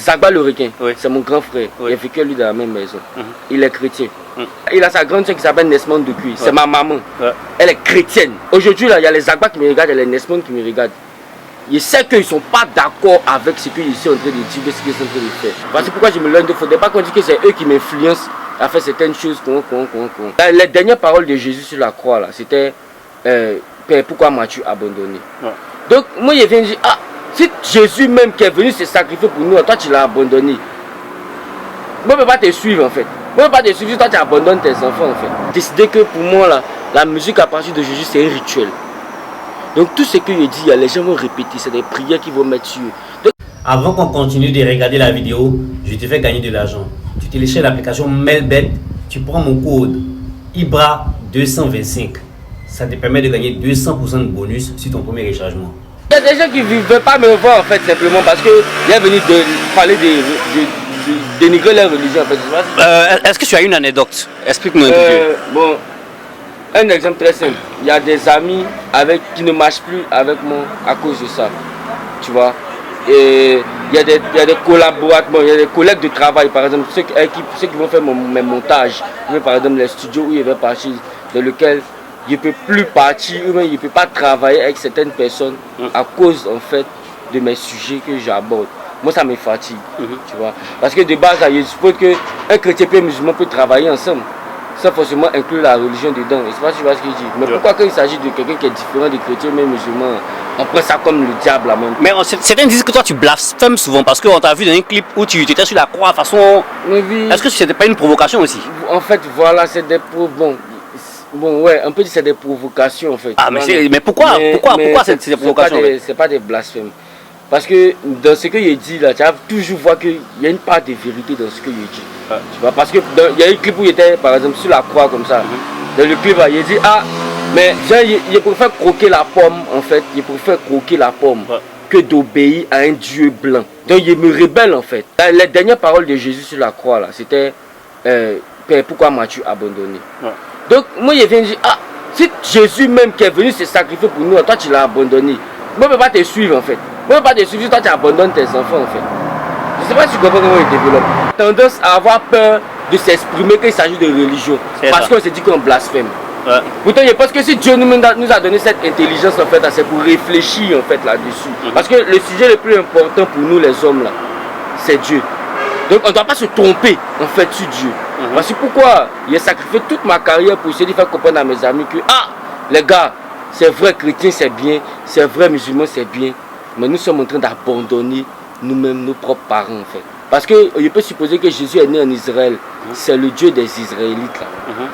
Zagba le requin, Oui. c'est mon grand frère. Oui. Il a vécu lui dans la même maison. Mhm. Il est chrétien. Mhm. Il a sa grande soeur qui s'appelle Nesmond de Cuy. C'est Ouais. ma maman. Ouais. Elle est chrétienne. Aujourd'hui, là, il y a les Zagba qui me regardent et les Nesmond qui me regardent. Je sais qu'ils ne sont pas d'accord avec ce qu'ils sont en train de dire, ce qu'ils sont en train de faire. Voilà, c'est pourquoi je me lève. Il ne faudrait pas qu'on dise que c'est eux qui m'influencent à faire certaines choses. Les dernières paroles de Jésus sur la croix, là, c'était Père, pourquoi m'as-tu abandonné? Ouais. Donc, moi, je viens dire, ah, si Jésus même qui est venu se sacrifier pour nous, toi, tu l'as abandonné. Moi, je ne peux pas te suivre, en fait. Moi, je ne peux pas te suivre si toi, tu abandonnes tes enfants, en fait. Décider que pour moi, là, la musique à partir de Jésus, c'est un rituel. Donc tout ce que je dis, les gens vont répéter, c'est des prières qu'ils vont mettre sur eux. Donc, avant qu'on continue de regarder la vidéo, je te fais gagner de l'argent. Tu télécharges l'application Melbet, tu prends mon code IBRA 225. Ça te permet de gagner 200% de bonus sur ton premier rechargement. il y a des gens qui ne veulent pas me voir en fait simplement parce qu'ils sont venus parler de dénigrer leur religion en fait. Est-ce que tu as une anecdote? Explique-nous un peu. Bon, un exemple très simple. Il y a des amis qui ne marchent plus avec moi à cause de ça. Tu vois. Et il y a des collaborateurs, il y a des collègues de travail, par exemple, ceux qui vont faire mes montages, par exemple les studios où je vais partir, dans lesquels je ne peux plus partir, ou même je ne peux pas travailler avec certaines personnes à cause en fait de mes sujets que j'aborde. Moi ça me fatigue, tu vois. Parce que de base, je suppose qu'un chrétien et un musulman peuvent travailler ensemble, sans forcément inclure la religion dedans. Je ne sais pas si tu vois ce que je dis. Mais pourquoi quand il s'agit de quelqu'un qui est différent des chrétiens mais musulmans, on prend ça comme le diable là même. Mais certains disent que toi tu blasphèmes souvent parce qu'on t'a vu dans un clip où tu étais sur la croix façon. Oui. Est-ce que c'était pas une provocation aussi? En fait, voilà, c'est des bon, ouais, on peut dire c'est des provocations en fait. Ah, mais pourquoi c'est des provocations? C'est pas des blasphèmes. Parce que dans ce que il dit là, tu vas toujours voir qu'il y a une part de vérité dans ce que il dit. Tu vois, parce que il y a un clip où il était par exemple sur la croix comme ça. Dans le clip, il dit ah, mais il préfère croquer la pomme en fait. Il préfère croquer la pomme que d'obéir à un Dieu blanc. Donc il me rebelle en fait. Les dernières paroles de Jésus sur la croix là, c'était Père, pourquoi m'as-tu abandonné? Donc moi je viens dire ah, si Jésus même qui est venu se sacrifier pour nous, toi tu l'as abandonné. Moi je ne peux pas te suivre en fait. Moi je ne peux pas te suivre si toi tu abandonnes tes enfants en fait. Je ne sais pas si tu comprends comment il développe. Tendance à avoir peur de s'exprimer quand il s'agit de religion. Parce qu'on se dit qu'on blasphème. Pourtant je pense que si Dieu nous a donné cette intelligence en fait, c'est pour réfléchir en fait là-dessus. Parce que le sujet le plus important pour nous les hommes là, c'est Dieu. Donc on ne doit pas se tromper en fait sur Dieu. Voici pourquoi j'ai sacrifié toute ma carrière pour essayer de faire comprendre à mes amis que ah les gars, c'est vrai chrétien c'est bien, c'est vrai musulman c'est bien, mais nous sommes en train d'abandonner nous-mêmes nos propres parents en fait. Parce que je peux supposer que Jésus est né en Israël, c'est le Dieu des Israélites là.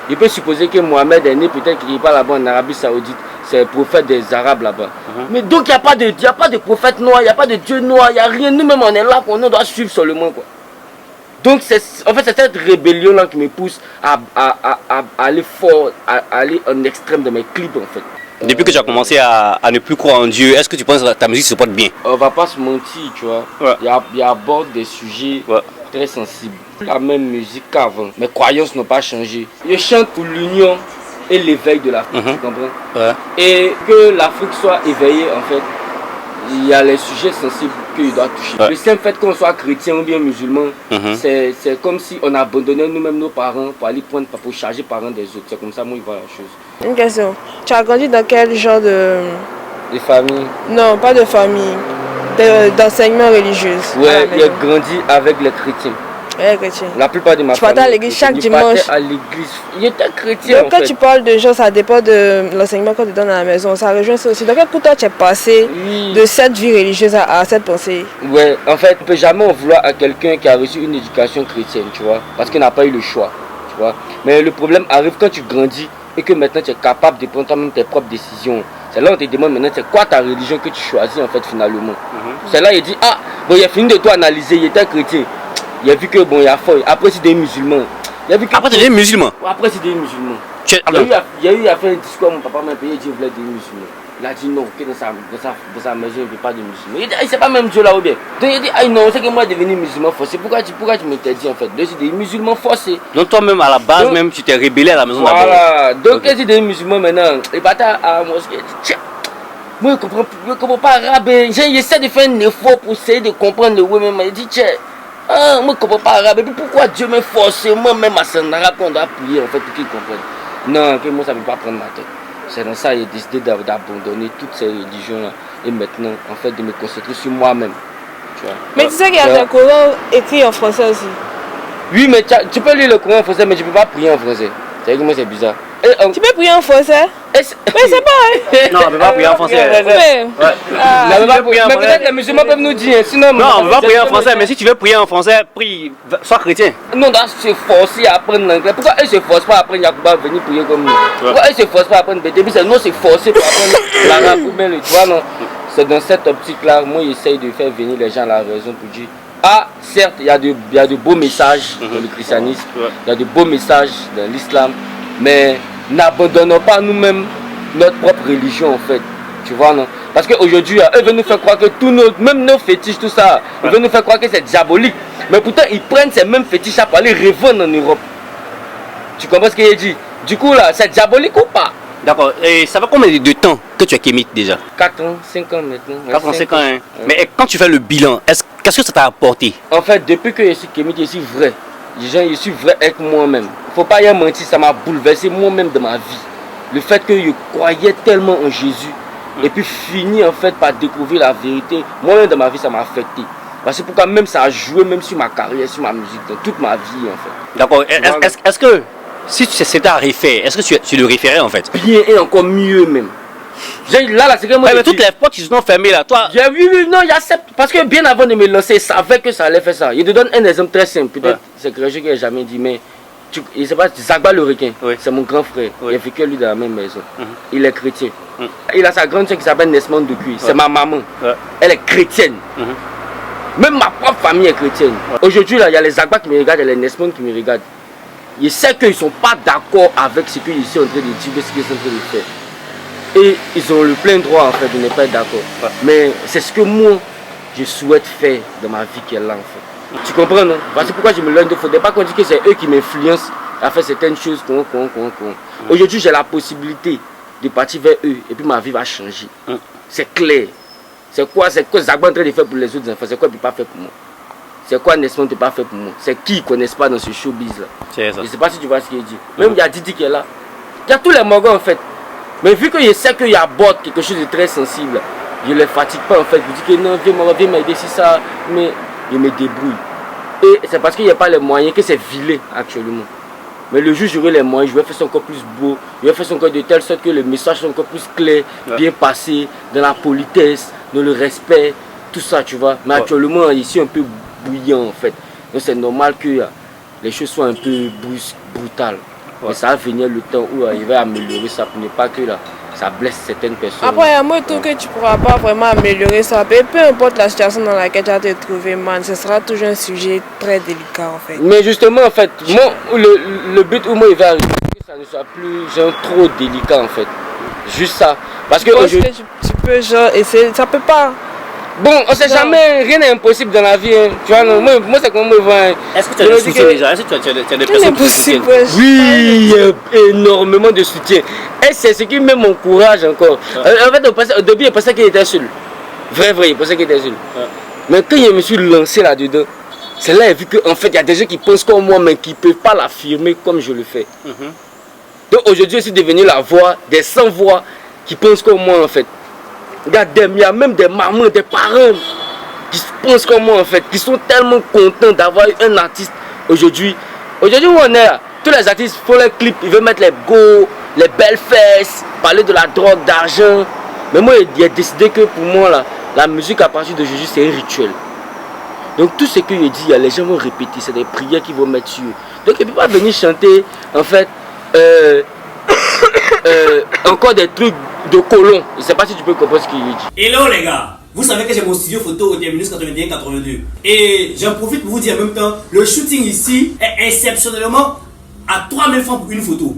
Je peux supposer que Mohamed est né peut-être qu'il n'est pas là-bas en Arabie Saoudite, c'est le prophète des Arabes là-bas. Mais donc il n'y a pas de prophète noir, il n'y a pas de Dieu noir, il n'y a rien, nous-mêmes on est là, on doit suivre seulement quoi. Donc en fait c'est cette rébellion là qui me pousse à aller fort, à aller en extrême de mes clips en fait. Depuis que tu as commencé à ne plus croire en Dieu, est-ce que tu penses que ta musique se porte bien? On va pas se mentir, tu vois. Il aborde des sujets très sensibles. La même musique qu'avant. Mes croyances n'ont pas changé. Je chante pour l'union et l'éveil de l'Afrique, tu comprends? Et que l'Afrique soit éveillée en fait. Il y a les sujets sensibles qu'il doit toucher. Le simple fait qu'on soit chrétien ou bien musulman, c'est comme si on abandonnait nous-mêmes nos parents pour aller pour charger les parents des autres. C'est comme ça moi je vois la chose. Une question. Tu as grandi dans quel genre de famille? Non, pas de famille. D'enseignement religieux. Ouais, il a grandi avec les chrétiens. Chrétien. La plupart de ma famille. Tu partais à l'église chaque dimanche. À l'église. Il était chrétien. Donc, quand tu parles de gens, ça dépend de l'enseignement qu'on te donne à la maison. Ça rejoint ça aussi. Donc, pour toi, tu es passé de cette vie religieuse à cette pensée. Ouais, en fait, on ne peut jamais en vouloir à quelqu'un qui a reçu une éducation chrétienne, tu vois. Parce qu'il n'a pas eu le choix, tu vois. Mais le problème arrive quand tu grandis et que maintenant tu es capable de prendre toi-même tes propres décisions. C'est là où on te demande maintenant, c'est quoi ta religion que tu choisis en fait finalement. C'est là il dit, ah, bon, il a fini de tout analyser, il était chrétien. Il a vu que bon, il y a fort. Après, c'est des musulmans. Après, c'est des musulmans. Après, c'est des musulmans. Il y a eu à faire un discours, mon papa m'a payé, il dit, vous voulez des musulmans. Il a dit non, que dans sa maison, il ne veut pas de musulmans. Il dit, ah, c'est pas même Dieu là ou bien. Donc il dit, ah non, c'est que moi, devenir musulman forcé. Pourquoi tu m'interdis en fait? Donc c'est des musulmans forcés. Donc toi-même, à la base, même, tu t'es rébellé à la maison d'abord. Voilà. Donc il dit des musulmans maintenant. Il partait à la mosquée, il dit, tiens. Moi, je ne comprends pas arabe. J'essaie de faire un effort pour essayer de comprendre le oui, mais il dit, tiens. Ah, moi je comprends pas arabe. Et puis pourquoi Dieu me force moi-même à en arabe qu'on doit prier en fait pour qu'ils comprennent? Non, que moi ça ne peut pas prendre ma tête. C'est dans ça que j'ai décidé d'abandonner toutes ces religions-là. Et maintenant, en fait, de me concentrer sur moi-même. Tu vois? Mais tu sais qu'il y a des Corans écrits en français aussi. Oui, mais tu peux lire le Coran en français, mais tu ne peux pas prier en français. C'est que moi c'est bizarre. Tu peux prier en français? Mais c'est pas. Non, on ne peut pas prier en français. Mais peut-être les musulmans peuvent nous dire. Sinon, non, on ne peut pas prier en français. Mais si tu veux prier en français, prie, sois chrétien. Nous, on doit se forcer à apprendre l'anglais. Pourquoi eux ne se forcent pas à apprendre Yacouba venir prier comme nous? Pourquoi eux ne se forcent pas à apprendre BTB? C'est nous, c'est forcé pour apprendre l'arabe ou bien le droit, non? C'est dans cette optique-là, moi, j'essaye de faire venir les gens à la raison pour dire. Ah, certes, il y a de beaux messages dans le christianisme, il y a de beaux messages dans l'islam, mais n'abandonnons pas nous-mêmes notre propre religion en fait. Tu vois, non? Parce qu'aujourd'hui, eux veulent nous faire croire que même nos fétiches, tout ça, ils veulent nous faire croire que c'est diabolique. Mais pourtant, ils prennent ces mêmes fétiches pour aller revendre en Europe. Tu comprends ce que j'ai dit? Du coup, là, c'est diabolique ou pas? D'accord. Et ça fait combien de temps que tu es kémite déjà? 4 ans, 5 ans maintenant. 4 ans, 5 ans. Hein. Mais quand tu fais le bilan, qu'est-ce que ça t'a apporté? En fait, depuis que je suis kémite, je suis vrai. Je suis vrai avec moi-même. Il ne faut pas y mentir, ça m'a bouleversé moi-même de ma vie. Le fait que je croyais tellement en Jésus et puis fini en fait par découvrir la vérité, moi-même dans ma vie, ça m'a affecté. Parce que pourquoi même ça a joué même sur ma carrière, sur ma musique, dans toute ma vie en fait. D'accord. Est-ce que si c'était à refaire, est-ce que tu le referais en fait? Bien et encore mieux même. Là, c'est que moi. Mais toutes les portes qui se sont fermées là, toi. Oui, non, il y a cette. Parce que bien avant de me lancer, je savais que ça allait faire ça. Je te donne un exemple très simple. Peut-être c'est quelque chose que j'ai jamais dit, mais je ne sais pas, Zagba le requin, c'est mon grand frère. Il a vécu lui dans la même maison. Il est chrétien. Il a sa grande soeur qui s'appelle Nesman de Cuy. C'est ma maman. Elle est chrétienne. Même ma propre famille est chrétienne. Aujourd'hui, il y a les Zagba qui me regardent et les Nesman qui me regardent. Je sais qu'ils ne sont pas d'accord avec ce que je suis en train de dire, ce qu'ils sont en train de faire. Et ils ont le plein droit en fait de ne pas être d'accord. Mais c'est ce que moi je souhaite faire dans ma vie qui est là en fait. Tu comprends non? Parce que pourquoi je me lève, il ne faudrait pas qu'on dise que c'est eux qui m'influencent à faire certaines choses. Aujourd'hui j'ai la possibilité de partir vers eux et puis ma vie va changer. C'est clair. C'est quoi Zagba est en train de faire pour les autres enfants? C'est quoi il ne peut pas faire pour moi? C'est quoi Nesman ne peut pas faire pour moi? C'est qui ils ne connaissent pas dans ce showbiz là? Je ne sais pas si tu vois ce qu'il dit. Même il y a Didi qui est là. Il y a tous les morgans en fait. Mais vu que je sais qu'il aborde quelque chose de très sensible, je ne les fatigue pas en fait. Je dis que non, viens m'aider si ça, mais je me débrouille. Et c'est parce qu'il n'y a pas les moyens que c'est vilé actuellement. Mais le jour où j'aurai les moyens, je vais faire ça encore plus beau, je vais faire ça encore de telle sorte que le message soit encore plus clair, bien passé, dans la politesse, dans le respect, tout ça, tu vois. Mais actuellement, ici, un peu bouillant en fait. Donc c'est normal que les choses soient un peu brutales. Mais ça va venir le temps où il va améliorer ça pour ne pas que là, ça blesse certaines personnes. Après, il y a un mot que tu ne pourras pas vraiment améliorer ça. Peu importe la situation dans laquelle tu vas te trouver, man, ce sera toujours un sujet très délicat en fait. Mais justement, en fait, moi, le but où moi il va arriver, c'est que ça ne soit plus genre trop délicat en fait. Juste ça. Parce que aujourd'hui. Tu peux genre essayer, ça peut pas. Bon, on sait jamais, rien n'est impossible dans la vie. Hein. Tu vois, moi c'est comme moi. Est-ce que tu as des soutiens déjà? Est-ce que tu as des personnes qui soutiennent? Oui, énormément de soutien. Et c'est ce qui met mon courage encore. En fait, au début, il pensait qu'il était seul. Vrai, il pensait qu'il était seul. Mais quand je me suis lancé là-dedans, c'est là que j'ai vu qu'en fait, il y a des gens qui pensent comme moi, mais qui ne peuvent pas l'affirmer comme je le fais. Donc aujourd'hui, je suis devenu la voix des sans-voix qui pensent comme moi en fait. Il y a même des mamans, des parents qui pensent comme moi en fait, qui sont tellement contents d'avoir un artiste aujourd'hui. Aujourd'hui où on est là, tous les artistes font les clips, ils veulent mettre les go, les belles fesses, parler de la drogue, d'argent. Mais moi j'ai décidé que pour moi là, la musique à partir d'aujourd'hui c'est un rituel. Donc tout ce que je dis, les gens vont répéter, c'est des prières qu'ils vont mettre sur eux. Donc ils ne peuvent pas venir chanter en fait encore des trucs de colons. Je ne sais pas si tu peux comprendre ce qu'il dit. Hello les gars, vous savez que j'ai mon studio photo au Terminus 81-82. Et j'en profite pour vous dire en même temps, le shooting ici est exceptionnellement à 3000 francs pour une photo.